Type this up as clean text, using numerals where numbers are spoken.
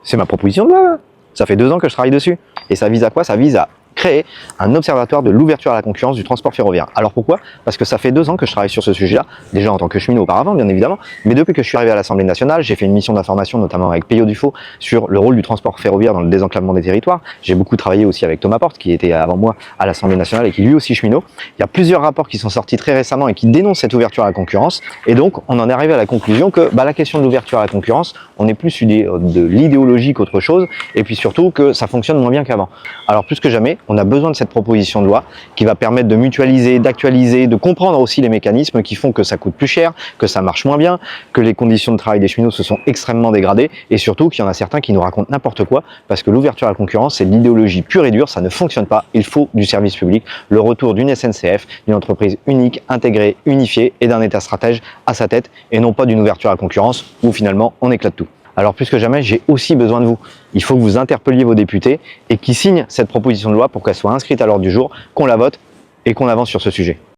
c'est ma proposition de loi, là. Ça fait 2 ans que je travaille dessus. Et ça vise à quoi? Ça vise à créer un observatoire de l'ouverture à la concurrence du transport ferroviaire. Alors pourquoi? Parce que ça fait 2 ans que je travaille sur ce sujet-là, déjà en tant que cheminot auparavant, bien évidemment, mais depuis que je suis arrivé à l'Assemblée nationale, j'ai fait une mission d'information, notamment avec Peyo Dufaux, sur le rôle du transport ferroviaire dans le désenclavement des territoires. J'ai beaucoup travaillé aussi avec Thomas Porte, qui était avant moi à l'Assemblée nationale et qui lui aussi cheminot. Il y a plusieurs rapports qui sont sortis très récemment et qui dénoncent cette ouverture à la concurrence. Et donc, on en est arrivé à la conclusion que la question de l'ouverture à la concurrence, on est plus de l'idéologie qu'autre chose, et puis surtout que ça fonctionne moins bien qu'avant. Alors plus que jamais, on a besoin de cette proposition de loi qui va permettre de mutualiser, d'actualiser, de comprendre aussi les mécanismes qui font que ça coûte plus cher, que ça marche moins bien, que les conditions de travail des cheminots se sont extrêmement dégradées, et surtout qu'il y en a certains qui nous racontent n'importe quoi, parce que l'ouverture à la concurrence, c'est de l'idéologie pure et dure, ça ne fonctionne pas, il faut du service public, le retour d'une SNCF, d'une entreprise unique, intégrée, unifiée, et d'un État stratège à sa tête, et non pas d'une ouverture à la concurrence où finalement on éclate tout. Alors plus que jamais, j'ai aussi besoin de vous. Il faut que vous interpelliez vos députés et qu'ils signent cette proposition de loi pour qu'elle soit inscrite à l'ordre du jour, qu'on la vote et qu'on avance sur ce sujet.